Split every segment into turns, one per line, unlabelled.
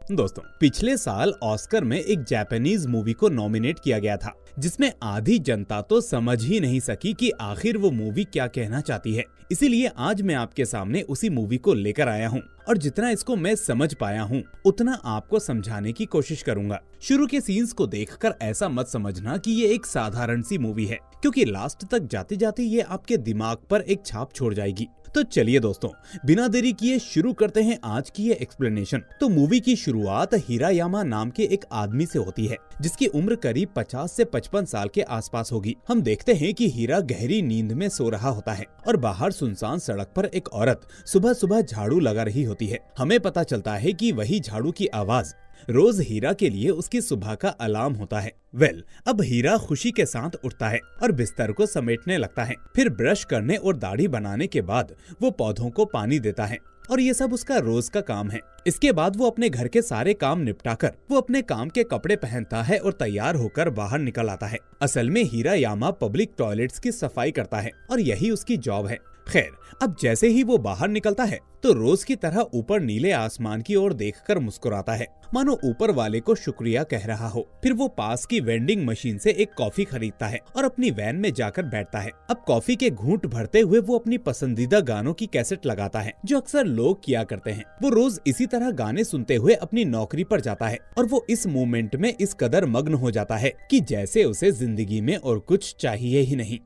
दोस्तों, पिछले साल ऑस्कर में एक जापानीज मूवी को नॉमिनेट किया गया था, जिसमें आधी जनता तो समझ ही नहीं सकी कि आखिर वो मूवी क्या कहना चाहती है। इसीलिए आज मैं आपके सामने उसी मूवी को लेकर आया हूँ और जितना इसको मैं समझ पाया हूँ उतना आपको समझाने की कोशिश करूंगा। शुरू के सीन्स को देखकर ऐसा मत समझना कि ये एक साधारण सी मूवी है, क्योंकि लास्ट तक जाते जाते ये आपके दिमाग पर एक छाप छोड़ जाएगी। तो चलिए दोस्तों, बिना देरी किए शुरू करते हैं आज की ये एक्सप्लेनेशन। तो मूवी की शुरुआत हिरायामा नाम के एक आदमी से होती है, जिसकी उम्र करीब 50 से 55 साल के आसपास होगी। हम देखते हैं कि हीरा गहरी नींद में सो रहा होता है और बाहर सुनसान सड़क पर एक औरत सुबह सुबह झाड़ू लगा रही होती है। हमें पता चलता है कि वही झाड़ू की आवाज रोज हीरा के लिए उसकी सुबह का अलार्म होता है। अब हीरा खुशी के साथ उठता है और बिस्तर को समेटने लगता है। फिर ब्रश करने और दाढ़ी बनाने के बाद वो पौधों को पानी देता है और ये सब उसका रोज का काम है। इसके बाद वो अपने घर के सारे काम निपटाकर वो अपने काम के कपड़े पहनता है और तैयार होकर बाहर निकल आता है। असल में हिरायामा पब्लिक टॉयलेट्स की सफाई करता है और यही उसकी जॉब है। खैर, अब जैसे ही वो बाहर निकलता है तो रोज की तरह ऊपर नीले आसमान की ओर देखकर मुस्कुराता है, मानो ऊपर वाले को शुक्रिया कह रहा हो। फिर वो पास की वेंडिंग मशीन से एक कॉफी खरीदता है और अपनी वैन में जाकर बैठता है। अब कॉफी के घूंट भरते हुए वो अपनी पसंदीदा गानों की कैसेट लगाता है, जो अक्सर लोग किया करते हैं। वो रोज इसी तरह गाने सुनते हुए अपनी नौकरी पर जाता है और वो इस मोमेंट में इस कदर मग्न हो जाता है कि जैसे उसे जिंदगी में और कुछ चाहिए ही नहीं।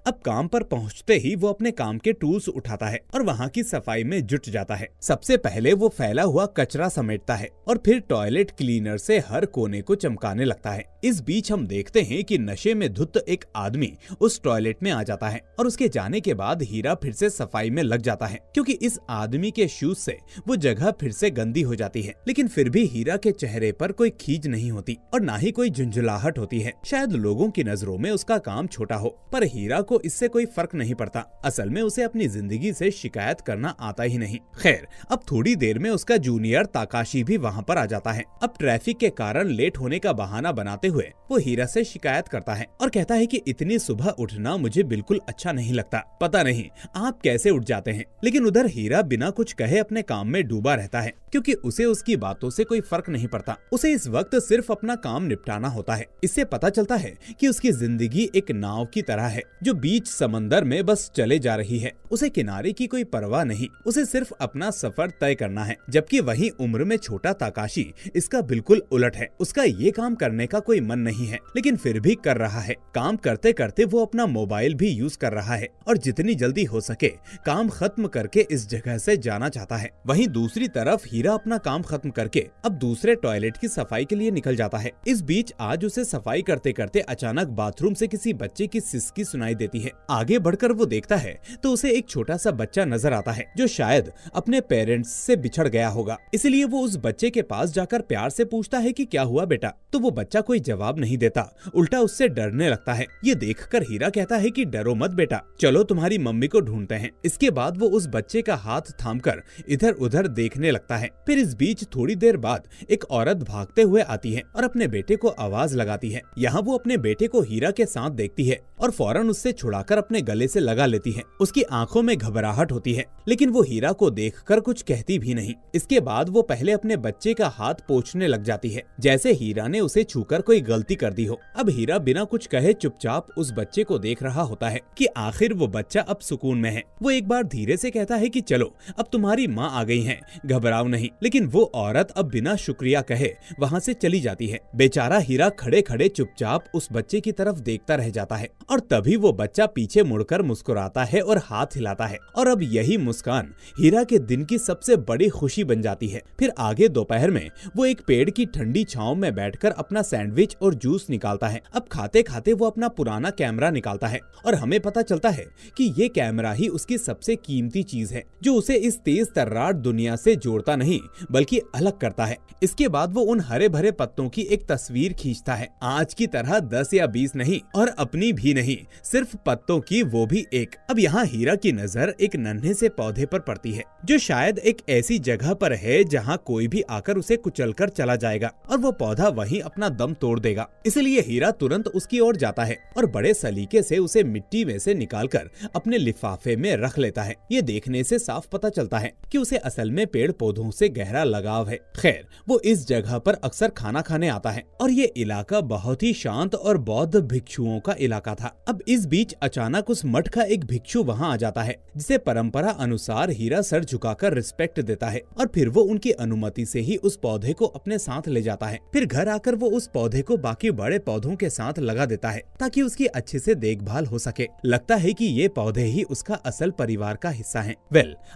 अब काम पर पहुँचते ही वो अपने काम के टूल्स उठाता है और वहाँ की सफाई में जुट जाता है। सबसे पहले वो फैला हुआ कचरा समेटता है और फिर टॉयलेट क्लीनर से हर कोने को चमकाने लगता है। इस बीच हम देखते हैं कि नशे में धुत एक आदमी उस टॉयलेट में आ जाता है और उसके जाने के बाद हीरा फिर से सफाई में लग जाता है, क्योंकि इस आदमी के शूज से वो जगह फिर से गंदी हो जाती है। लेकिन फिर भी हीरा के चेहरे पर कोई खींच नहीं होती और ना ही कोई झुंझुलाहट होती है। शायद लोगों की नजरों में उसका काम छोटा हो, पर हीरा को इससे कोई फर्क नहीं पड़ता। असल में उसे अपनी जिंदगी से शिकायत करना आता ही नहीं। खैर, अब थोड़ी देर में उसका जूनियर ताकाशी भी वहाँ पर आ जाता है। अब ट्रैफिक के कारण लेट होने का बहाना बनाते हुए वो हीरा से शिकायत करता है और कहता है कि इतनी सुबह उठना मुझे बिल्कुल अच्छा नहीं लगता। पता नहीं आप कैसे उठ जाते हैं। लेकिन उधर हीरा बिना कुछ कहे अपने काम में डूबा रहता है, क्योंकि उसे उसकी बातों से कोई फर्क नहीं पड़ता। उसे इस वक्त सिर्फ अपना काम निपटाना होता है। इससे पता चलता है कि उसकी जिंदगी एक नाव की तरह है, जो बीच समंदर में बस चले जा रही है। उसे किनारे की कोई परवाह नहीं, उसे सिर्फ अपना सफर तय करना है। जबकि वही उम्र में छोटा ताकाशी इसका बिल्कुल उलट है। उसका ये काम करने का कोई मन नहीं है, लेकिन फिर भी कर रहा है। काम करते करते वो अपना मोबाइल भी यूज कर रहा है और जितनी जल्दी हो सके काम खत्म करके इस जगह से जाना चाहता है। वहीं दूसरी तरफ हीरा अपना काम खत्म करके अब दूसरे टॉयलेट की सफाई के लिए निकल जाता है। इस बीच आज उसे सफाई करते करते अचानक बाथरूम से किसी बच्चे की सिसकी सुनाई देती है। आगे बढ़कर वो देखता है तो उसे एक छोटा सा बच्चा नजर आता है, जो शायद अपने पेरेंट्स से बिछड़ गया होगा। इसलिए वो उस बच्चे के पास जाकर प्यार से पूछता है कि क्या हुआ बेटा। तो वो बच्चा कोई जवाब नहीं देता, उल्टा उससे डरने लगता है। ये देखकर हीरा कहता है कि डरो मत बेटा, चलो तुम्हारी मम्मी को ढूंढते हैं। इसके बाद वो उस बच्चे का हाथ थामकर इधर उधर देखने लगता है। फिर इस बीच थोड़ी देर बाद एक औरत भागते हुए आती है और अपने बेटे को आवाज लगाती है। यहाँ वो अपने बेटे को हीरा के साथ देखती है और फौरन उससे छुड़ाकर अपने गले से लगा लेती है। उसकी आंखों में घबराहट होती है, लेकिन वो हीरा को देखकर कुछ कहती भी नहीं। इसके बाद वो पहले अपने बच्चे का हाथ पोंछने लग जाती है, जैसे हीरा ने उसे छूकर कोई गलती कर दी हो। अब हीरा बिना कुछ कहे चुपचाप उस बच्चे को देख रहा होता है कि आखिर वो बच्चा अब सुकून में है। वो एक बार धीरे से कहता है कि चलो अब तुम्हारी माँ आ गई है, घबराओ नहीं। लेकिन वो औरत अब बिना शुक्रिया कहे वहाँ से चली जाती है। बेचारा हीरा खड़े खड़े चुपचाप उस बच्चे की तरफ देखता रह जाता है और तभी वो बच्चा पीछे मुड़कर मुस्कुराता है और हाथ हिलाता है। और अब यही मुस्कान हीरा के दिन की सबसे बड़ी खुशी बन जाती है। फिर आगे दोपहर में वो एक पेड़ की ठंडी छांव में बैठकर अपना सैंडविच और जूस निकालता है। अब खाते खाते वो अपना पुराना कैमरा निकालता है और हमें पता चलता है कि ये कैमरा ही उसकी सबसे कीमती चीज है, जो उसे इस तेज तर्रार दुनिया से जोड़ता नहीं बल्कि अलग करता है। इसके बाद वो उन हरे भरे पत्तों की एक तस्वीर खींचता है। आज की तरह 10 या 20 नहीं और अपनी भी नहीं, सिर्फ पत्तों की, वो भी एक। अब यहाँ हीरा की नजर एक नन्हे से पौधे पर पड़ती है, जो शायद एक ऐसी जगह पर है जहाँ कोई भी आकर उसे कुचलकर चला जाएगा और वो पौधा वहीं अपना दम तोड़ देगा। इसलिए हीरा तुरंत उसकी ओर जाता है और बड़े सलीके से उसे मिट्टी में से निकालकर अपने लिफाफे में रख लेता है। ये देखने से साफ पता चलता है कि उसे असल में पेड़ पौधों उससे गहरा लगाव है। खैर, वो इस जगह पर अक्सर खाना खाने आता है और ये इलाका बहुत ही शांत और बौद्ध भिक्षुओं का इलाका था। अब इस बीच अचानक उस मठ का एक भिक्षु वहाँ आ जाता है, जिसे परंपरा अनुसार हीरा सर झुकाकर रिस्पेक्ट देता है और फिर वो उनकी अनुमति से ही उस पौधे को अपने साथ ले जाता है। फिर घर आकर वो उस पौधे को बाकी बड़े पौधों के साथ लगा देता है ताकि उसकी अच्छे से देखभाल हो सके। लगता है कि ये पौधे ही उसका असल परिवार का हिस्सा हैं।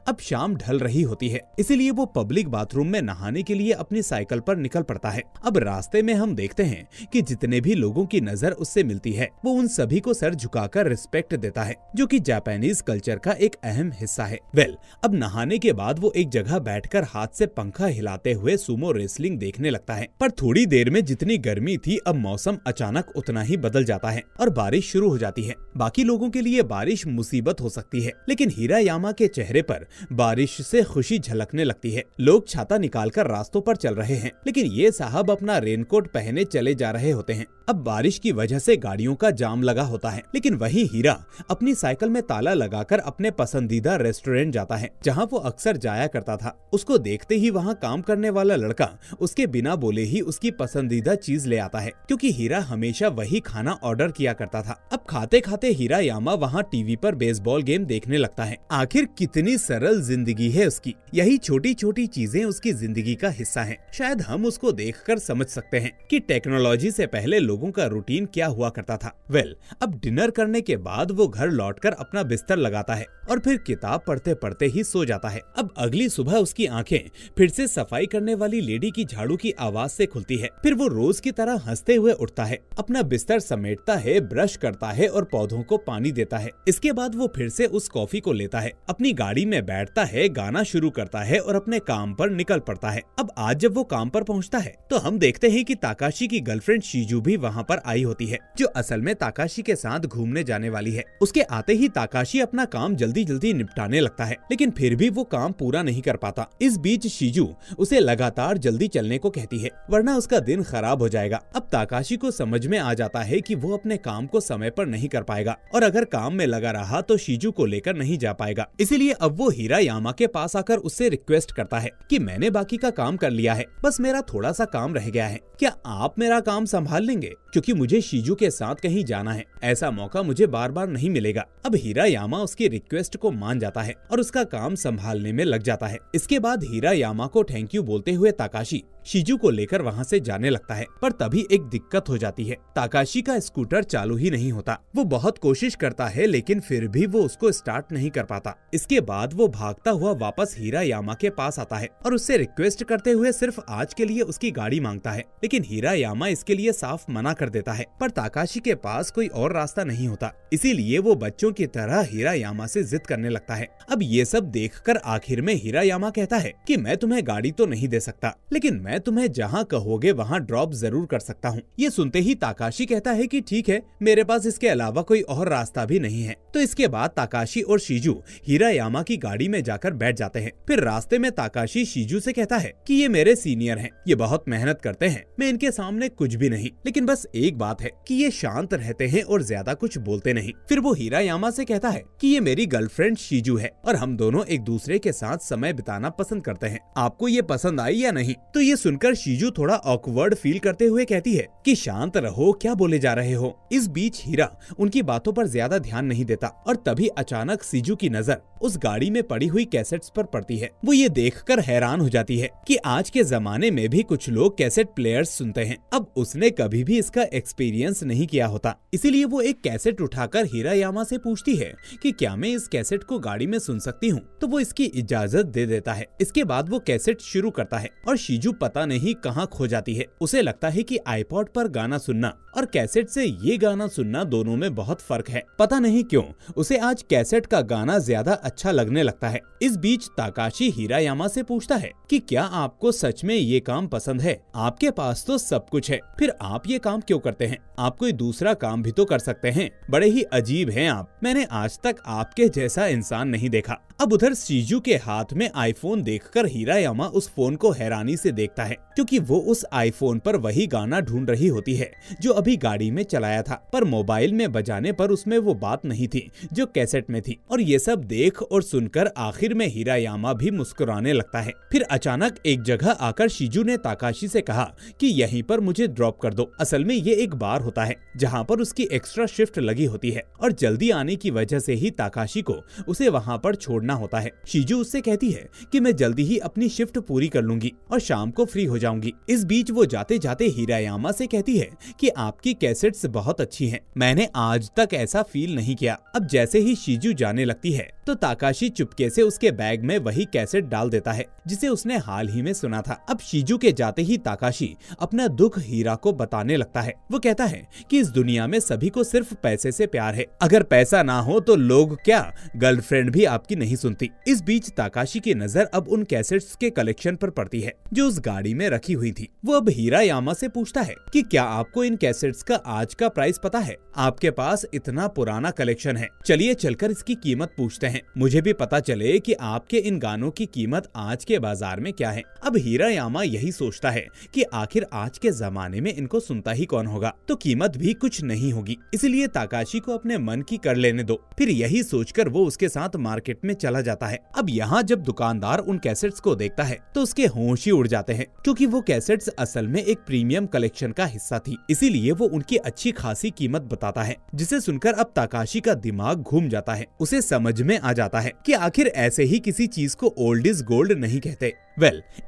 अब शाम ढल रही होती है, इसीलिए वो पब्लिक बाथरूम में नहाने के लिए अपनी साइकिल पर निकल पड़ता है। अब रास्ते में हम देखते हैं कि जितने भी लोगों की नजर उससे मिलती है वो उन सभी को सर झुकाकर रिस्पेक्ट देता है, जो कि जापानीज कल्चर का एक अहम हिस्सा है। अब नहाने के बाद वो एक जगह बैठकर हाथ से पंखा हिलाते हुए सुमो रेसलिंग देखने लगता है। पर थोड़ी देर में जितनी गर्मी थी, अब मौसम अचानक उतना ही बदल जाता है और बारिश शुरू हो जाती है। बाकी लोगों के लिए बारिश मुसीबत हो सकती है, लेकिन हीरायामा के चेहरे पर बारिश से खुशी झलकने लगती है। लोग छाता निकालकर रास्तों पर चल रहे हैं, लेकिन ये साहब अपना रेनकोट पहने चले जा रहे होते हैं। अब बारिश की वजह से गाड़ियों का जाम लगा होता है, लेकिन वही हीरा अपनी साइकिल में ताला लगाकर अपने पसंदीदा रेस्टोरेंट जाता है, जहां वो अक्सर जाया करता था। उसको देखते ही वहां काम करने वाला लड़का उसके बिना बोले ही उसकी पसंदीदा चीज ले आता है, क्योंकि हीरा हमेशा वही खाना ऑर्डर किया करता था। अब खाते खाते हीरायामा वहां टीवी पर बेसबॉल गेम देखने लगता है। आखिर कितनी सरल जिंदगी है उसकी। यही छोटी छोटी चीजें उसकी जिंदगी का हिस्सा हैं। शायद हम उसको देखकर समझ सकते हैं कि टेक्नोलॉजी से पहले लोगों का रूटीन क्या हुआ करता था। अब डिनर करने के बाद वो घर लौटकर अपना बिस्तर लगाता है और फिर किताब पढ़ते पढ़ते ही सो जाता है। अब अगली सुबह उसकी आंखें फिर से सफाई करने वाली लेडी की झाड़ू की आवाज से खुलती है। फिर वो रोज की तरह हंसते हुए उठता है, अपना बिस्तर समेटता है, ब्रश करता है और पौधों को पानी देता है। इसके बाद वो फिर से उस कॉफी को लेता है, अपनी गाड़ी में बैठता है, गाना शुरू करता है और अपने काम पर निकल पड़ता है। अब आज जब वो काम पर पहुंचता है तो हम देखते हैं कि ताकाशी की गर्लफ्रेंड शीजू भी वहाँ पर आई होती है, जो असल में ताकाशी के साथ घूमने जाने वाली है। उसके आते ही ताकाशी अपना काम जल्दी जल्दी निपटाने लगता है, लेकिन फिर भी वो काम पूरा नहीं कर पाता। इस बीच शीजू उसे लगातार जल्दी चलने को कहती है, वरना उसका दिन खराब हो जाएगा। अब ताकाशी को समझ में आ जाता है कि वो अपने काम को समय पर नहीं कर पाएगा और अगर काम में लगा रहा तो शीजू को लेकर नहीं जा पाएगा। इसीलिए अब वो हीरायामा के पास आकर उससे रिक्वेस्ट करता है कि मैंने बाकी का काम कर लिया है, बस मेरा थोड़ा सा काम रह गया है, क्या आप मेरा काम संभाल लेंगे, क्योंकि मुझे शीजू के साथ कहीं जाना है। ऐसा मौका मुझे बार बार नहीं मिलेगा। अब हीरायामा उसकी रिक्वेस्ट को मान जाता है और उसका काम संभालने में लग जाता है। इसके बाद हीरायामा को थैंक यू बोलते हुए ताकाशी शीजू को लेकर वहाँ से जाने लगता है, पर तभी एक दिक्कत हो जाती है। ताकाशी का स्कूटर चालू ही नहीं होता। वो बहुत कोशिश करता है, लेकिन फिर भी वो उसको स्टार्ट नहीं कर पाता। इसके बाद वो भागता हुआ वापस हीरायामा के पास आता है और उससे रिक्वेस्ट करते हुए सिर्फ आज के लिए उसकी गाड़ी मांगता है, लेकिन हीरायामा इसके लिए साफ मना कर देता है। पर ताकाशी के पास कोई और रास्ता नहीं होता, इसीलिए वो बच्चों की तरह हीरायामा से जिद करने लगता है। अब ये सब देखकर आखिर में हीरायामा कहता है कि मैं तुम्हें गाड़ी तो नहीं दे सकता, लेकिन मैं तुम्हें जहाँ कहोगे वहाँ ड्रॉप जरूर कर सकता हूँ। ये सुनते ही ताकाशी कहता है कि ठीक है, मेरे पास इसके अलावा कोई और रास्ता भी नहीं है। तो इसके बाद ताकाशी और शीजू हीरायामा की गाड़ी में जाकर बैठ जाते हैं। फिर रास्ते में ताकाशी शीजू से कहता है कि ये मेरे सीनियर हैं, ये बहुत मेहनत करते हैं, मैं इनके सामने कुछ भी नहीं, लेकिन बस एक बात है कि ये शांत रहते हैं और ज्यादा कुछ बोलते नहीं। फिर वो हीरायामा से कहता है कि ये मेरी गर्लफ्रेंड शीजू है और हम दोनों एक दूसरे के साथ समय बिताना पसंद करते हैं, आपको ये पसंद आई या नहीं। तो ये सुनकर शीजू थोड़ा ऑकवर्ड फील करते हुए कहती है कि शांत रहो, क्या बोले जा रहे हो। इस बीच हीरा उनकी बातों पर ज्यादा ध्यान नहीं देता और तभी अचानक शीजू की नजर उस गाड़ी में पड़ी हुई कैसेट्स पर पड़ती है। वो ये देखकर हैरान हो जाती है कि आज के जमाने में भी कुछ लोग कैसेट प्लेयर्स सुनते हैं। अब उसने कभी भी इसका एक्सपीरियंस नहीं किया होता, इसीलिए वो एक कैसेट उठाकर हीरायामा से पूछती है कि क्या मैं इस कैसेट को गाड़ी में सुन सकती हूँ। तो वो इसकी इजाजत दे देता है। इसके बाद वो कैसेट शुरू करता है और शीजू पता नहीं कहाँ खो जाती है। उसे लगता है कि आईपॉड पर गाना सुनना और कैसेट से ये गाना सुनना दोनों में बहुत फर्क है। पता नहीं क्यों उसे आज कैसेट का गाना ज्यादा अच्छा लगने लगता है। इस बीच ताकाशी हीरायामा से पूछता है कि क्या आपको सच में ये काम पसंद है, आपके पास तो सब कुछ है, फिर आप ये काम क्यों करते हैं, आप कोई दूसरा काम भी तो कर सकते हैं, बड़े ही अजीब हैं आप, मैंने आज तक आपके जैसा इंसान नहीं देखा। अब उधर शीजू के हाथ में आईफोन देखकर हीरायामा उस फोन को हैरानी से देखता है। क्योंकि वो उस आईफोन पर वही गाना ढूंढ रही होती है जो अभी गाड़ी में चलाया था, पर मोबाइल में बजाने पर उसमें वो बात नहीं थी जो कैसेट में थी। और ये सब देख और सुनकर आखिर में हिरायामा भी मुस्कुराने लगता है। फिर अचानक एक जगह आकर शिजू ने ताकाशी से कहा कि यहीं पर मुझे ड्रॉप कर दो। असल में ये एक बार होता है जहाँ पर उसकी एक्स्ट्रा शिफ्ट लगी होती है और जल्दी आने की वजह से ही ताकाशी को उसे वहाँ पर छोड़ना होता है। शिजू उससे कहती है कि मैं जल्दी ही अपनी शिफ्ट पूरी कर लूंगी और शाम को फ्री हो जाऊंगी। इस बीच वो जाते जाते हिरायामा से कहती है कि आपकी कैसेट्स बहुत अच्छी हैं, मैंने आज तक ऐसा फील नहीं किया। अब जैसे ही शिजू जाने लगती है तो ताकाशी चुपके से उसके बैग में वही कैसेट डाल देता है जिसे उसने हाल ही में सुना था। अब शिजू के जाते ही ताकाशी अपना दुख हीरा को बताने लगता है। वो कहता है कि इस दुनिया में सभी को सिर्फ पैसे से प्यार है, अगर पैसा ना हो तो लोग क्या गर्लफ्रेंड भी आपकी नहीं सुनती। इस बीच ताकाशी की नजर अब उन कैसेट्स के कलेक्शन पर पड़ती है जो उस गाड़ी में रखी हुई थी। वो अब हिरायामा से पूछता है कि क्या आपको इन कैसेट्स का आज का प्राइस पता है? आपके पास इतना पुराना कलेक्शन है, चलिए चलकर इसकी कीमत पूछते हैं, मुझे भी पता चले कि आपके इन गानों की कीमत आज के बाजार में क्या है। अब हिरायामा यही सोचता है कि आखिर आज के जमाने में इनको सुनता ही कौन होगा, तो कीमत भी कुछ नहीं होगी, इसलिए ताकाशी को अपने मन की कर लेने दो। फिर यही सोचकर वो उसके साथ मार्केट में चला जाता है। अब यहाँ जब दुकानदार उन कैसेट्स को देखता है तो उसके होश ही उड़ जाते हैं, क्योंकि वो कैसेट्स असल में एक प्रीमियम कलेक्शन का हिस्सा थी, इसीलिए वो उनकी अच्छी खासी कीमत बताता है, जिसे सुनकर अब ताकाशी का दिमाग घूम जाता है। उसे समझ में आ जाता है कि आखिर ऐसे ही किसी चीज को ओल्ड इज गोल्ड नहीं कहते।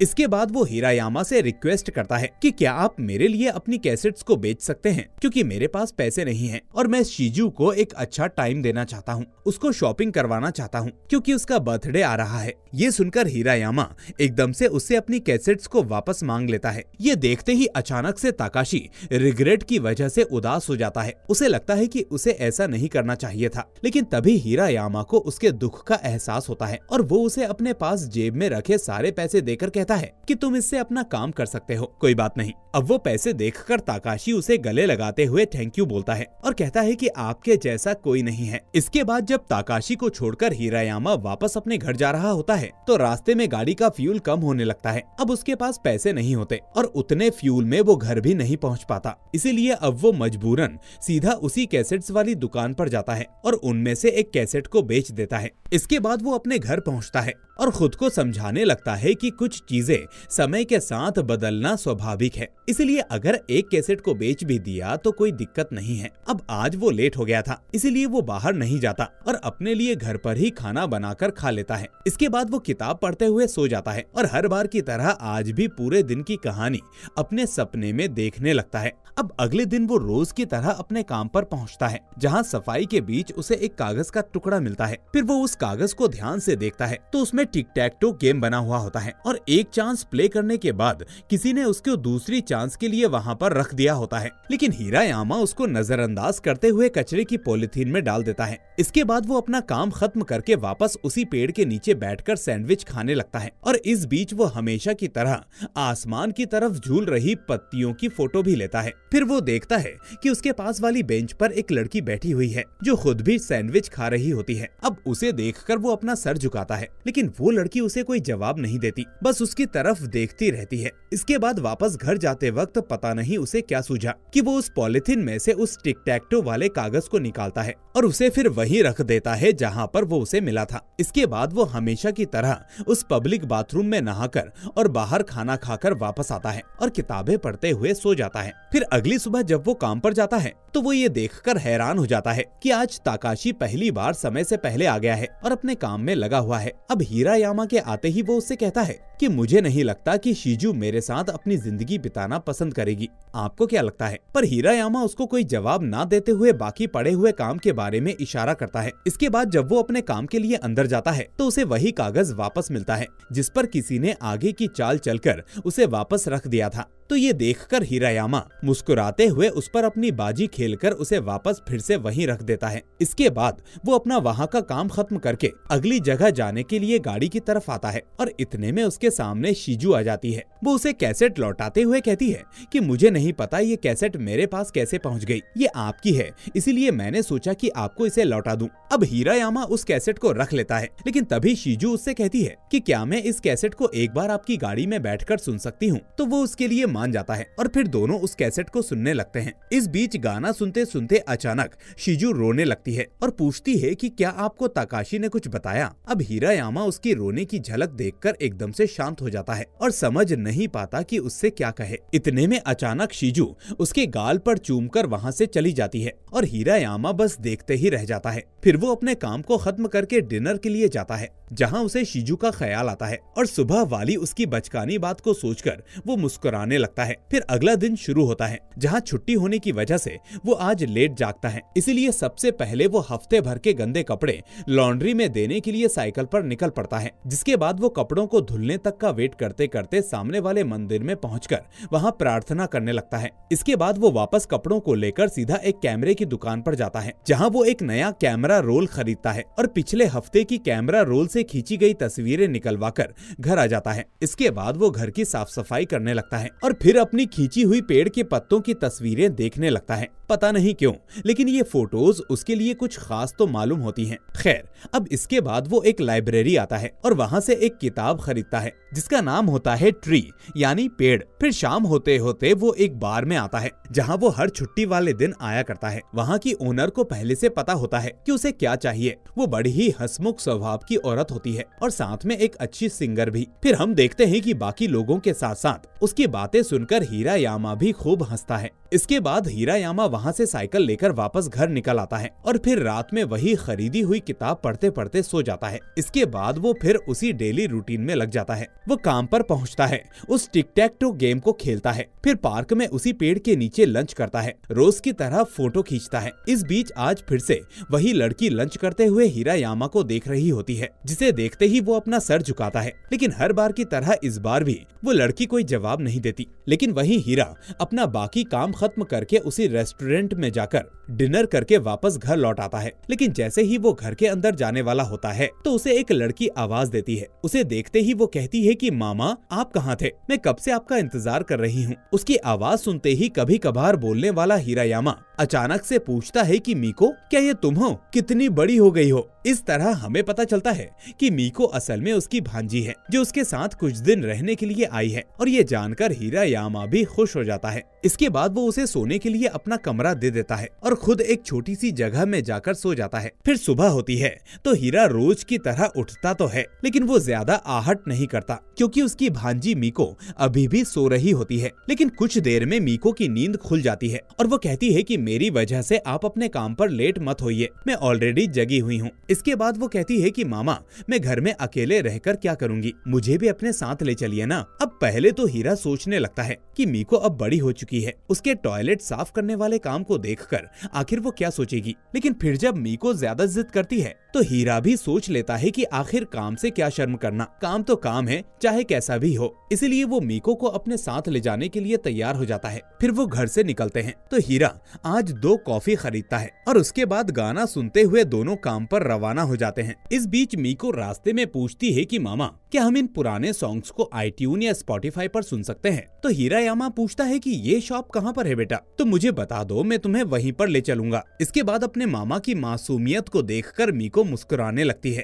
इसके बाद वो हिरायामा से रिक्वेस्ट करता है कि क्या आप मेरे लिए अपनी कैसेट्स को बेच सकते हैं, क्योंकि मेरे पास पैसे नहीं हैं और मैं शिजू को एक अच्छा टाइम देना चाहता हूँ, उसको शॉपिंग करवाना चाहता हूँ क्योंकि उसका बर्थडे आ रहा है। ये सुनकर हिरायामा एकदम से उससे अपनी कैसेट्स को वापस मांग लेता है। ये देखते ही अचानक से ताकाशी रिग्रेट की वजह से उदास हो जाता है। उसे लगता है कि उसे ऐसा नहीं करना चाहिए था, लेकिन तभी हिरायामा को उसके दुख का एहसास होता है और वो उसे अपने पास जेब में रखे सारे पैसे देकर कहता है कि तुम इससे अपना काम कर सकते हो, कोई बात नहीं। अब वो पैसे देखकर ताकाशी उसे गले लगाते हुए थैंक यू बोलता है और कहता है कि आपके जैसा कोई नहीं है। इसके बाद जब ताकाशी को छोड़कर हिरायामा वापस अपने घर जा रहा होता है तो रास्ते में गाड़ी का फ्यूल कम होने लगता है। अब उसके पास पैसे नहीं होते और उतने फ्यूल में वो घर भी नहीं पहुंच पाता, इसीलिए अब वो मजबूरन सीधा उसी कैसेट्स वाली दुकान पर जाता है और उनमें से एक कैसेट को बेच देता है। इसके बाद वो अपने घर पहुंचता है और खुद को समझाने लगता है कि कुछ चीजें समय के साथ बदलना स्वाभाविक है, इसलिए अगर एक कैसेट को बेच भी दिया तो कोई दिक्कत नहीं है। अब आज वो लेट हो गया था, इसीलिए वो बाहर नहीं जाता और अपने लिए घर पर ही खाना बनाकर खा लेता है। इसके बाद वो किताब पढ़ते हुए सो जाता है और हर बार की तरह आज भी पूरे दिन की कहानी अपने सपने में देखने लगता है। अब अगले दिन वो रोज की तरह अपने काम पर पहुंचता है, जहां सफाई के बीच उसे एक कागज का टुकड़ा मिलता है। फिर वो उस कागज को ध्यान से देखता है तो उसमें टिक टैक टो गेम बना हुआ होता है और एक चांस प्ले करने के बाद किसी ने उसको दूसरी चांस के लिए वहाँ पर रख दिया होता है, लेकिन हिरायामा उसको नजरअंदाज करते हुए कचरे की पॉलिथीन में डाल देता है। इसके बाद वो अपना काम खत्म करके वापस उसी पेड़ के नीचे बैठकर सैंडविच खाने लगता है और इस बीच वो हमेशा की तरह आसमान की तरफ झूल रही पत्तियों की फोटो भी लेता है। फिर वो देखता है कि उसके पास वाली बेंच पर एक लड़की बैठी हुई है जो खुद भी सैंडविच खा रही होती है। अब उसे देखकर वो अपना सर झुकाता है, लेकिन वो लड़की उसे कोई जवाब नहीं देती, बस उसकी तरफ देखती रहती है। इसके बाद वापस घर जाते वक्त पता नहीं उसे क्या सूझा कि वो उस पॉलिथीन में से उस टिक टैक टो वाले कागज को निकालता है और उसे फिर वहीं रख देता है जहाँ पर वो उसे मिला था। इसके बाद वो हमेशा की तरह उस पब्लिक बाथरूम में नहाकर और बाहर खाना खाकर वापस आता है और किताबें पढ़ते हुए सो जाता है। फिर अगली सुबह जब वो काम पर जाता है तो वो ये देखकर हैरान हो जाता है कि आज ताकाशी पहली बार समय से पहले आ गया है और अपने काम में लगा हुआ है। अब हिरायामा के आते ही वो उससे कहता है कि मुझे नहीं लगता कि शिजू मेरे साथ अपनी जिंदगी बिताना पसंद करेगी, आपको क्या लगता है? पर हिरायामा उसको कोई जवाब ना देते हुए बाकी पड़े हुए काम के बारे में इशारा करता है। इसके बाद जब वो अपने काम के लिए अंदर जाता है तो उसे वही कागज वापस मिलता है जिस पर किसी ने आगे की चाल चलकर उसे वापस रख दिया था। तो ये देखकर हिरायामा मुस्कुराते हुए उस पर अपनी बाजी खेलकर उसे वापस फिर से वहीं रख देता है। इसके बाद वो अपना वहाँ का काम खत्म करके अगली जगह जाने के लिए गाड़ी की तरफ आता है और इतने में उसके सामने शीजू आ जाती है। वो उसे कैसेट लौटाते हुए कहती है कि मुझे नहीं पता ये कैसेट मेरे पास कैसे पहुंच गई, ये आपकी है, इसीलिए मैंने सोचा कि आपको इसे लौटा दूं। अब हिरायामा उस कैसेट को रख लेता है, लेकिन तभी शीजू उससे कहती है कि क्या मैं इस कैसेट को एक बार आपकी गाड़ी में बैठकर सुन सकती हूँ। तो वो उसके लिए मान जाता है और फिर दोनों उस कैसेट को सुनने लगते हैं। इस बीच गाना सुनते सुनते अचानक शीजू रोने लगती है और पूछती है कि क्या आपको ताकाशी ने कुछ बताया। अब हिरायामा उसकी रोने की झलक देखकर एकदम से शांत हो जाता है और समझ नहीं पाता कि उससे क्या कहे। इतने में अचानक शीजू उसके गाल पर चूमकर वहाँ से चली जाती है और हिरायामा बस देखते ही रह जाता है। फिर वो अपने काम को खत्म करके डिनर के लिए जाता है, जहाँ उसे शीजू का ख्याल आता है और सुबह वाली उसकी बचकानी बात को सोचकर वो मुस्कुराने लगता है। फिर अगला दिन शुरू होता है, जहाँ छुट्टी होने की वजह से वो आज लेट जागता है, इसीलिए सबसे पहले वो हफ्ते भर के गंदे कपड़े लॉन्ड्री में देने के लिए साइकिल पर निकल पड़ता है। जिसके बाद वो कपड़ों को धुलने तक का वेट करते करते सामने वाले मंदिर में पहुंचकर वहां प्रार्थना करने लगता है। इसके बाद वो वापस कपड़ों को लेकर सीधा एक कैमरे की दुकान पर जाता है, जहां वो एक नया कैमरा रोल खरीदता है और पिछले हफ्ते की कैमरा रोल से खींची गई तस्वीरें निकलवाकर घर आ जाता है। इसके बाद वो घर की साफ सफाई करने लगता है और फिर अपनी खींची हुई पेड़ के पत्तों की तस्वीरें देखने लगता है। पता नहीं क्यों, लेकिन ये फोटोज उसके लिए कुछ खास तो मालूम होती हैं। खैर, अब इसके बाद वो एक लाइब्रेरी आता है और वहाँ से एक किताब खरीदता है जिसका नाम होता है ट्री यानी पेड़। फिर शाम होते होते वो एक बार में आता है, जहाँ वो हर छुट्टी वाले दिन आया करता है। वहाँ की ओनर को पहले से पता होता है कि उसे क्या चाहिए। वो बड़ी ही हंसमुख स्वभाव की औरत होती है और साथ में एक अच्छी सिंगर भी। फिर हम देखते हैं कि बाकी लोगों के साथ साथ उसकी बातें सुनकर हिरायामा भी खूब हंसता है। इसके बाद हिरायामा वहाँ से साइकिल लेकर वापस घर निकल आता है और फिर रात में वही खरीदी हुई किताब पढ़ते पढ़ते सो जाता है। इसके बाद वो फिर उसी डेली रूटीन में लग जाता है। वो काम पर पहुँचता है, उस टिक टैक टो गेम को खेलता है, फिर पार्क में उसी पेड़ के नीचे लंच करता है, रोज की तरह फोटो खींचता है। इस बीच आज फिर से वही लड़की लंच करते हुए हिरायामा को देख रही होती है, जिसे देखते ही वो अपना सर झुकाता है। लेकिन हर बार की तरह इस बार भी वो लड़की कोई जवाब नहीं देती। लेकिन वही हीरा अपना बाकी काम खत्म करके उसी रेस्टोरेंट में जाकर डिनर करके वापस घर लौट आता है। लेकिन जैसे ही वो घर के अंदर जाने वाला होता है तो उसे एक लड़की आवाज देती है। उसे देखते ही वो कहती है कि मामा, आप कहाँ थे? मैं कब से आपका इंतजार कर रही हूँ। उसकी आवाज सुनते ही कभी कभार बोलने वाला हिरायामा अचानक से पूछता है कि मीको, क्या ये तुम हो? कितनी बड़ी हो गई हो? इस तरह हमें पता चलता है कि मीको असल में उसकी भांजी है, जो उसके साथ कुछ दिन रहने के लिए आई है और ये जानकर हिरायामा भी खुश हो जाता है। इसके बाद वो उसे सोने के लिए अपना कमरा दे देता है और खुद एक छोटी सी जगह में जाकर सो जाता है। फिर सुबह होती है तो हीरा रोज की तरह उठता तो है, लेकिन वो ज्यादा आहट नहीं करता क्योंकि उसकी भांजी मीको अभी भी सो रही होती है। लेकिन कुछ देर में मीको की नींद खुल जाती है और वो कहती है कि मेरी वजह से आप अपने काम पर लेट मत होइए, मैं ऑलरेडी जगी हुई हूँ। इसके बाद वो कहती है कि मामा, मैं घर में अकेले रहकर क्या करूंगी, मुझे भी अपने साथ ले चलिए ना। अब पहले तो हीरा सोचने लगता है कि मीको अब बड़ी हो चुकी है, उसके टॉयलेट साफ करने वाले काम को देखकर आखिर वो क्या सोचेगी। लेकिन फिर जब मीको ज्यादा जिद करती है तो हीरा भी सोच लेता है कि आखिर काम से क्या शर्म करना, काम तो काम है, चाहे कैसा भी हो। इसलिए वो मीको को अपने साथ ले जाने के लिए तैयार हो जाता है। फिर वो घर से निकलते हैं तो हीरा आज 2 कॉफी खरीदता है और उसके बाद गाना सुनते हुए दोनों काम पर रवाना हो जाते हैं। इस बीच मीको रास्ते में पूछती है कि मामा, क्या हम इन पुराने सॉन्ग्स को आईट्यून या स्पॉटिफाई पर सुन सकते हैं? तो हिरायामा पूछता है कि ये शॉप कहाँ पर है बेटा? तो मुझे बता दो, मैं तुम्हें वहीं पर ले चलूंगा। इसके बाद अपने मामा की मासूमियत को देखकर मीको मुस्कुराने लगती है।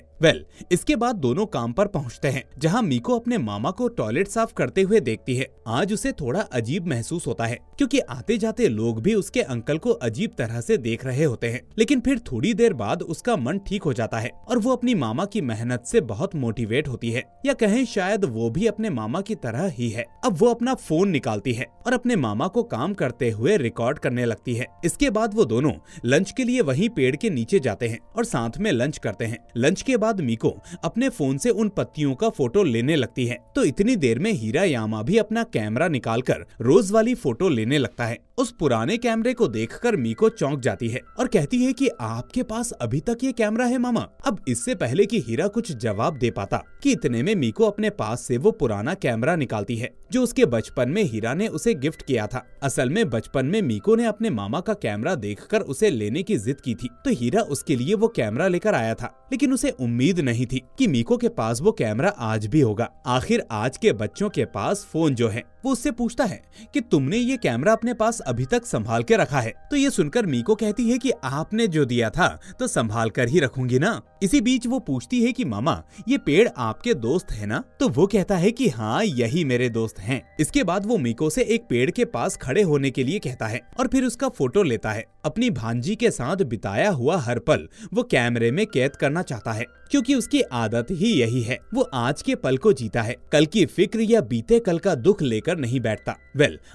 इसके बाद दोनों काम पर पहुंचते हैं, जहां मीको अपने मामा को टॉयलेट साफ करते हुए देखती है। आज उसे थोड़ा अजीब महसूस होता है क्योंकि आते जाते लोग भी उसके अंकल को अजीब तरह से देख रहे होते हैं। लेकिन फिर थोड़ी देर बाद उसका मन ठीक हो जाता है और वो अपनी मामा की मेहनत से बहुत मोटिवेट होती है, या कहें शायद वो भी अपने मामा की तरह ही है। अब वो अपना फोन निकालती है और अपने मामा को काम करते हुए रिकॉर्ड करने लगती है। इसके बाद वो दोनों लंच के लिए वहीं पेड़ के नीचे जाते हैं और साथ में लंच करते हैं। लंच के बाद मीको अपने फोन से उन पत्तियों का फोटो लेने लगती है। तो इतनी देर में हिरायामा भी अपना कैमरा निकालकर रोज वाली फोटो लेने लगता है। उस पुराने कैमरे को देखकर मीको चौंक जाती है और कहती है कि आपके पास अभी तक ये कैमरा है मामा। अब इससे पहले कि हीरा कुछ जवाब दे पाता कि इतने में मीको अपने पास से वो पुराना कैमरा निकालती है जो उसके बचपन में हीरा ने उसे गिफ्ट किया था। असल में बचपन में मीको ने अपने मामा का कैमरा देखकर उसे लेने की जिद की थी, तो हीरा उसके लिए वो कैमरा लेकर आया था, लेकिन उसे उम्मीद नहीं थी कि मीको के पास वो कैमरा आज भी होगा। आखिर आज के बच्चों के पास फोन जो है, वो उससे पूछता है कि तुमने ये कैमरा अपने पास अभी तक संभाल के रखा है। तो ये सुनकर मीको कहती है कि आपने जो दिया था तो संभाल कर ही रखूंगी ना। इसी बीच वो पूछती है कि मामा ये पेड़ आपके दोस्त है ना? तो वो कहता है कि हाँ, यही मेरे दोस्त हैं। इसके बाद वो मीको से एक पेड़ के पास खड़े होने के लिए कहता है और फिर उसका फोटो लेता है। अपनी भांजी के साथ बिताया हुआ हर पल वो कैमरे में कैद करना चाहता है, क्योंकि उसकी आदत ही यही है। वो आज के पल को जीता है, कल की फिक्र या बीते कल का दुख लेकर नहीं बैठता।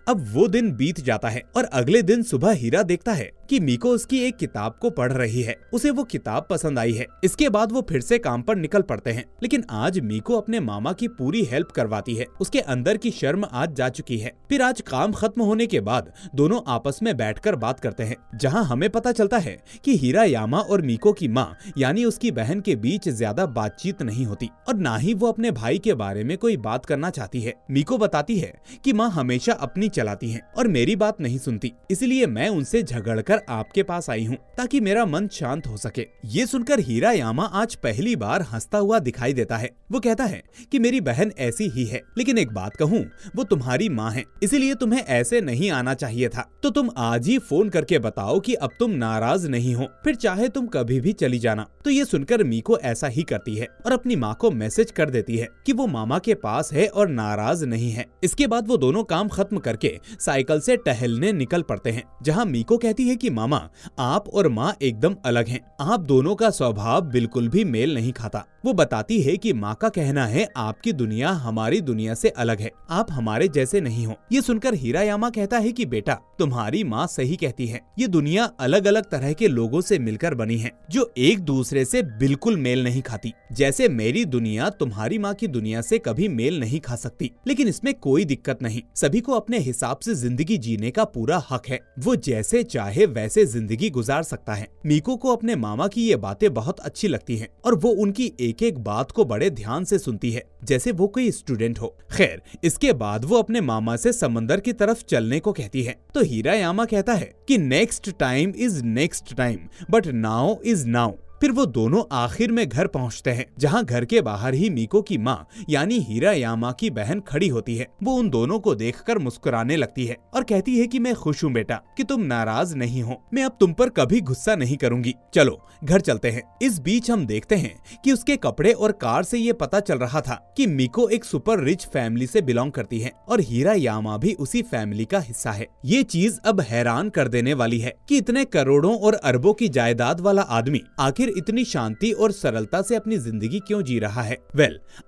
अब वो दिन बीत जाता है और अगले दिन सुबह हीरा देखता है कि मीको उसकी एक किताब को पढ़ रही है। उसे वो किताब पसंद आई है। इसके बाद वो फिर से काम पर निकल पड़ते हैं, लेकिन आज मीको अपने मामा की पूरी हेल्प करवाती है। उसके अंदर की शर्म आज जा चुकी है। फिर आज काम खत्म होने के बाद दोनों आपस में बैठकर बात करते हैं, जहाँ हमें पता चलता है कि हीरायामा और मीको की माँ यानी उसकी बहन के बीच ज्यादा बातचीत नहीं होती और ना ही वो अपने भाई के बारे में कोई बात करना चाहती है। मीको बताती है कि माँ हमेशा अपनी चलाती हैं और मेरी बात नहीं सुनती, इसलिए मैं उनसे झगड़कर आपके पास आई हूँ ताकि मेरा मन शांत हो सके। ये सुनकर हीरायामा आज पहली बार हंसता हुआ दिखाई देता है। वो कहता है कि मेरी बहन ऐसी ही है, लेकिन एक बात कहूँ, वो तुम्हारी माँ है, इसीलिए तुम्हें ऐसे नहीं आना चाहिए था। तो तुम आज ही फोन करके बताओ कि अब तुम नाराज नहीं हो, फिर चाहे तुम कभी भी चली जाना। तो ये सुनकर मीको ऐसा ही करती है और अपनी माँ को मैसेज कर देती है कि वो मामा के पास है और नाराज नहीं है। इसके बाद वो दोनों काम खत्म करके साइकिल से टहलने निकल पड़ते हैं, जहाँ मीको कहती है कि मामा आप और माँ एकदम अलग हैं। आप दोनों का स्वभाव बिल्कुल भी मेल नहीं खाता। वो बताती है कि माँ का कहना है आपकी दुनिया हमारी दुनिया से अलग है, आप हमारे जैसे नहीं हो। ये सुनकर हीरायामा कहता है कि बेटा तुम्हारी माँ सही कहती है, ये दुनिया अलग अलग तरह के लोगों से मिलकर बनी है जो एक दूसरे से बिल्कुल मेल नहीं खाती। जैसे मेरी दुनिया तुम्हारी माँ की दुनिया से कभी मेल नहीं खा सकती, लेकिन इसमें कोई दिक्कत नहीं। सभी को अपने हिसाब से जिंदगी जीने का पूरा हक है, वो जैसे चाहे वैसे जिंदगी गुजार सकता है। मीको को अपने मामा की ये बातें बहुत अच्छी लगती हैं और वो उनकी एक एक बात को बड़े ध्यान से सुनती है, जैसे वो कोई स्टूडेंट हो। खैर, इसके बाद वो अपने मामा से समंदर की तरफ चलने को कहती है, तो हीरायामा कहता है कि next time is next time but now is now. फिर वो दोनों आखिर में घर पहुंचते हैं, जहां घर के बाहर ही मीको की माँ यानी हीरायामा की बहन खड़ी होती है। वो उन दोनों को देखकर मुस्कुराने लगती है और कहती है कि मैं खुश हूँ बेटा कि तुम नाराज नहीं हो, मैं अब तुम पर कभी गुस्सा नहीं करूंगी, चलो घर चलते हैं। इस बीच हम देखते हैं कि उसके कपड़े और कार से ये पता चल रहा था कि मीको एक सुपर रिच फैमिली से बिलोंग करती है और हीरायामा भी उसी फैमिली का हिस्सा है। ये चीज अब हैरान कर देने वाली है कि इतने करोड़ों और अरबों की जायदाद वाला आदमी आखिर इतनी शांति और सरलता से अपनी जिंदगी क्यों जी रहा है।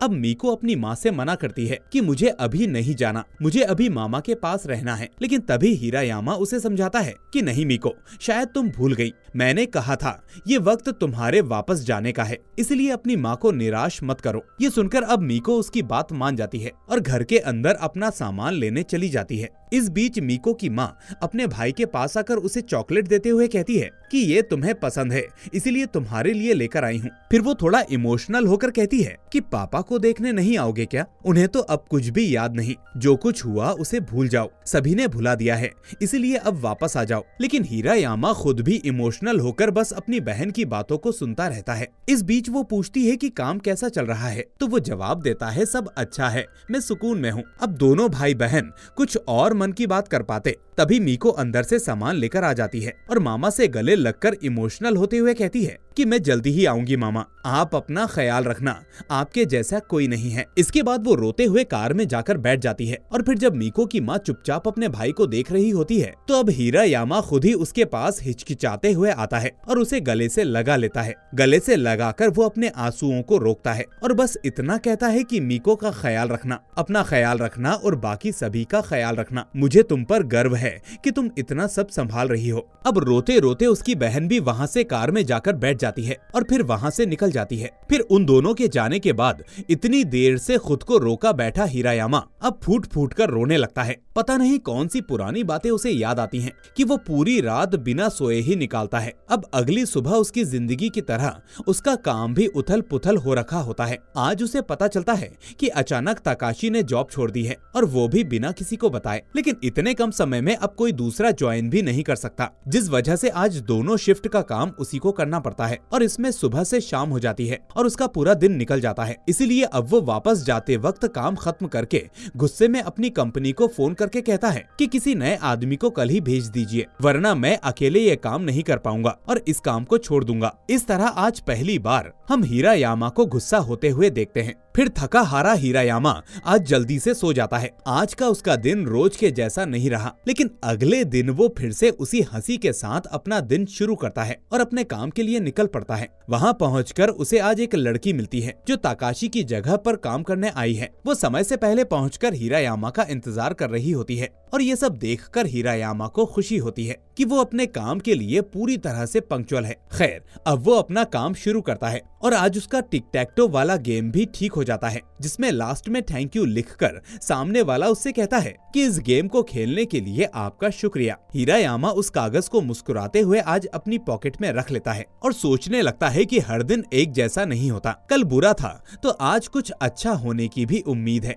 अब मीको अपनी माँ से मना करती है कि मुझे अभी नहीं जाना, मुझे अभी मामा के पास रहना है। लेकिन तभी हीरायामा उसे समझाता है कि नहीं मीको, शायद तुम भूल गई, मैंने कहा था ये वक्त तुम्हारे वापस जाने का है, इसलिए अपनी माँ को निराश मत करो। ये सुनकर अब मीको उसकी बात मान जाती है और घर के अंदर अपना सामान लेने चली जाती है। इस बीच मीको की माँ अपने भाई के पास आकर उसे चॉकलेट देते हुए कहती है कि ये तुम्हें पसंद है, इसीलिए तुम्हारे लिए लेकर आई हूँ। फिर वो थोड़ा इमोशनल होकर कहती है कि पापा को देखने नहीं आओगे क्या? उन्हें तो अब कुछ भी याद नहीं, जो कुछ हुआ उसे भूल जाओ, सभी ने भुला दिया है, इसीलिए अब वापस आ जाओ। लेकिन हीरायामा खुद भी इमोशनल होकर बस अपनी बहन की बातों को सुनता रहता है। इस बीच वो पूछती है कि काम कैसा चल रहा है, तो वो जवाब देता है सब अच्छा है, मैं सुकून में हूँ। अब दोनों भाई बहन कुछ और मन की बात कर पाते, तभी मीको अंदर से सामान लेकर आ जाती है और मामा से गले लगकर इमोशनल होते हुए कहती है कि मैं जल्दी ही आऊंगी मामा, आप अपना ख्याल रखना, आपके जैसा कोई नहीं है। इसके बाद वो रोते हुए कार में जाकर बैठ जाती है और फिर जब मीको की माँ चुपचाप अपने भाई को देख रही होती है, तो अब हीरायामा खुद ही उसके पास हिचकिचाते हुए आता है और उसे गले से लगा लेता है। गले से लगाकर वो अपने आंसुओं को रोकता है और बस इतना कहता है कि मीको का ख्याल रखना, अपना ख्याल रखना और बाकी सभी का ख्याल रखना। मुझे तुम पर गर्व है कि तुम इतना सब संभाल रही हो। अब रोते रोते उसकी बहन भी वहाँ से कार में जाकर बैठ जाती है और फिर वहाँ से निकल जाती है। फिर उन दोनों के जाने के बाद इतनी देर से खुद को रोका बैठा हीरायामा अब फूट फूट कर रोने लगता है। पता नहीं कौन सी पुरानी बातें उसे याद आती हैं कि वो पूरी रात बिना सोए ही निकालता है। अब अगली सुबह उसकी जिंदगी की तरह उसका काम भी उथल पुथल हो रखा होता है। आज उसे पता चलता है कि अचानक ताकाशी ने जॉब छोड़ दी है और वो भी बिना किसी को बताए। लेकिन इतने कम समय में अब कोई दूसरा ज्वाइन भी नहीं कर सकता, जिस वजह से आज दोनों शिफ्ट का काम उसी को करना पड़ता है और इसमें सुबह से शाम हो जाती है और उसका पूरा दिन निकल जाता है। इसीलिए अब वो वापस जाते वक्त काम खत्म करके गुस्से में अपनी कंपनी को फोन करके कहता है कि किसी नए आदमी को कल ही भेज दीजिए, वरना मैं अकेले ये काम नहीं कर पाऊंगा और इस काम को छोड़ दूंगा। इस तरह आज पहली बार हम हीरायामा को गुस्सा होते हुए देखते हैं। फिर थका हारा हीरायामा आज जल्दी से सो जाता है। आज का उसका दिन रोज के जैसा नहीं रहा, लेकिन अगले दिन वो फिर से उसी हंसी के साथ अपना दिन शुरू करता है और अपने काम के लिए निकल पड़ता है। वहाँ पहुंचकर उसे आज एक लड़की मिलती है जो ताकाशी की जगह पर काम करने आई है। वो समय से पहले पहुंचकर हीरायामा का इंतजार कर रही होती है और ये सब देखकर हीरायामा को खुशी होती है कि वो अपने काम के लिए पूरी तरह से पंक्चुअल है। खैर, अब वो अपना काम शुरू करता है और आज उसका टिक टैक टो वाला गेम भी ठीक हो जाता है, जिसमें लास्ट में थैंक यू लिखकर सामने वाला उससे कहता है कि इस गेम को खेलने के लिए आपका शुक्रिया। हीरायामा उस कागज को मुस्कुराते हुए आज अपनी पॉकेट में रख लेता है और सोचने लगता है कि हर दिन एक जैसा नहीं होता। कल बुरा था तो आज कुछ अच्छा होने की भी उम्मीद है।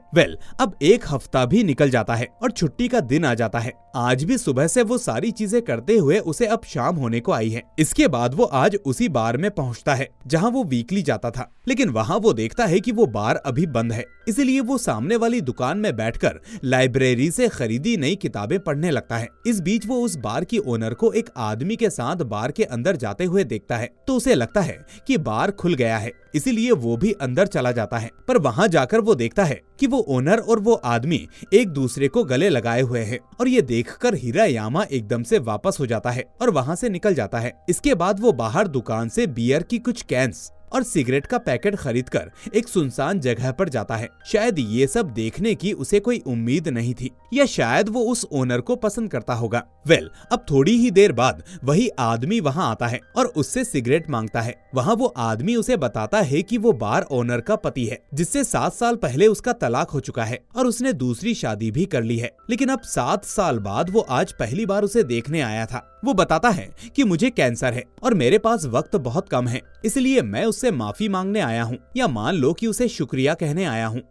अब एक हफ्ता भी निकल जाता है और छुट्टी का दिन आ जाता है। आज भी सुबह से वो सारी चीजें करते हुए उसे अब शाम होने को आई है। इसके बाद वो आज उसी बार में पहुंचता है जहां वो वीकली जाता था, लेकिन वहां वो देखता है कि वो बार अभी बंद है। इसलिए वो सामने वाली दुकान में बैठकर लाइब्रेरी से खरीदी नई किताबें पढ़ने लगता है। इस बीच वो उस बार की ओनर को एक आदमी के साथ बार के अंदर जाते हुए देखता है तो उसे लगता है कि बार खुल गया है, इसीलिए वो भी अंदर चला जाता है। पर वहां जाकर वो देखता है कि वो ओनर और वो आदमी एक दूसरे को गले लगाए हुए हैं और ये देखकर हीरायामा एकदम से वापस हो जाता है और वहां से निकल जाता है। इसके बाद वो बाहर दुकान से बियर की कुछ कैंस और सिगरेट का पैकेट खरीदकर एक सुनसान जगह पर जाता है। शायद ये सब देखने की उसे कोई उम्मीद नहीं थी, या शायद वो उस ओनर को पसंद करता होगा। अब थोड़ी ही देर बाद वही आदमी वहाँ आता है और उससे सिगरेट मांगता है। वहाँ वो आदमी उसे बताता है कि वो बार ओनर का पति है, जिससे 7 साल पहले उसका तलाक हो चुका है और उसने दूसरी शादी भी कर ली है। लेकिन अब 7 साल बाद वो आज पहली बार उसे देखने आया था। वो बताता है कि मुझे कैंसर है और मेरे पास वक्त बहुत कम है, इसलिए मैं उससे माफी मांगने आया हूँ, या मान लो कि उसे शुक्रिया कहने आया हूँ।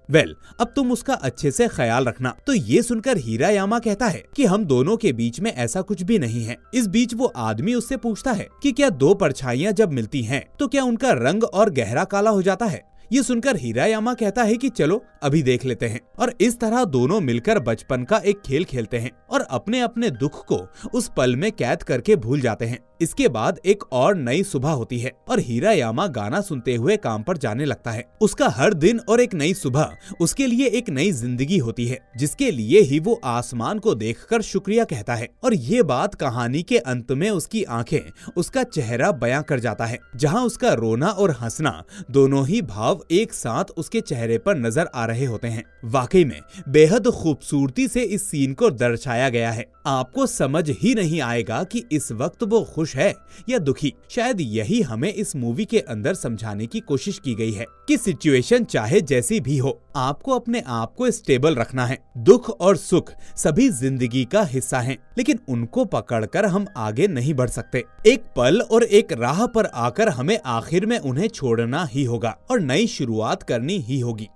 अब तुम उसका अच्छे से ख्याल रखना। तो ये सुनकर हीरायामा कहता है कि हम दोनों के बीच में ऐसा कुछ भी नहीं है। इस बीच वो आदमी उससे पूछता है कि क्या दो परछाइयां जब मिलती हैं तो क्या उनका रंग और गहरा काला हो जाता है। ये सुनकर हीरायामा कहता है कि चलो अभी देख लेते हैं, और इस तरह दोनों मिलकर बचपन का एक खेल खेलते हैं और अपने अपने दुख को उस पल में कैद करके भूल जाते हैं। इसके बाद एक और नई सुबह होती है और हीरायामा गाना सुनते हुए काम पर जाने लगता है। उसका हर दिन और एक नई सुबह उसके लिए एक नई जिंदगी होती है, जिसके लिए ही वो आसमान को देखकर शुक्रिया कहता है। और ये बात कहानी के अंत में उसकी आंखें, उसका चेहरा बयां कर जाता है, जहां उसका रोना और हंसना दोनों ही भाव एक साथ उसके चेहरे पर नजर आ रहे होते हैं। वाकई में बेहद खूबसूरती से इस सीन को दर्शाया गया है। आपको समझ ही नहीं आएगा कि इस वक्त वो खुश है या दुखी। शायद यही हमें इस मूवी के अंदर समझाने की कोशिश की गई है कि सिचुएशन चाहे जैसी भी हो, आपको अपने आप को स्टेबल रखना है। दुख और सुख सभी जिंदगी का हिस्सा हैं, लेकिन उनको पकड़कर हम आगे नहीं बढ़ सकते। एक पल और एक राह पर आकर हमें आखिर में उन्हें छोड़ना ही होगा और नई शुरुआत करनी ही होगी।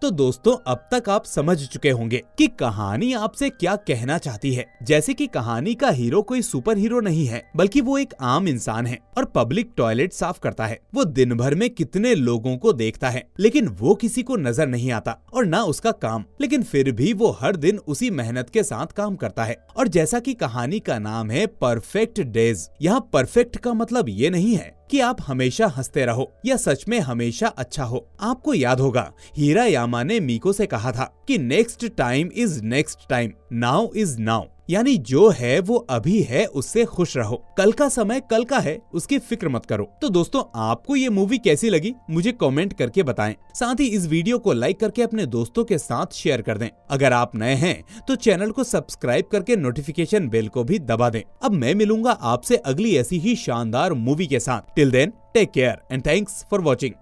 तो दोस्तों, अब तक आप समझ चुके होंगे कि कहानी आपसे क्या कहना चाहती है। जैसे कि कहानी का हीरो कोई सुपर हीरो नहीं है, बल्कि वो एक आम इंसान है और पब्लिक टॉयलेट साफ करता है। वो दिन भर में कितने लोगों को देखता है, लेकिन वो किसी को नजर नहीं आता और ना उसका काम। लेकिन फिर भी वो हर दिन उसी मेहनत के साथ काम करता है। और जैसा कि कहानी का नाम है परफेक्ट डेज, यहाँ परफेक्ट का मतलब ये नहीं है कि आप हमेशा हंसते रहो या सच में हमेशा अच्छा हो। आपको याद होगा हीरायामा ने मीको से कहा था कि next time is next time, now is now, यानी जो है वो अभी है, उससे खुश रहो। कल का समय कल का है, उसकी फिक्र मत करो। तो दोस्तों, आपको ये मूवी कैसी लगी मुझे कमेंट करके बताएं। साथ ही इस वीडियो को लाइक करके अपने दोस्तों के साथ शेयर कर दें। अगर आप नए हैं तो चैनल को सब्सक्राइब करके नोटिफिकेशन बेल को भी दबा दें। अब मैं मिलूंगा आपसे अगली ऐसी ही शानदार मूवी के साथ। Till then take care and thanks for watching.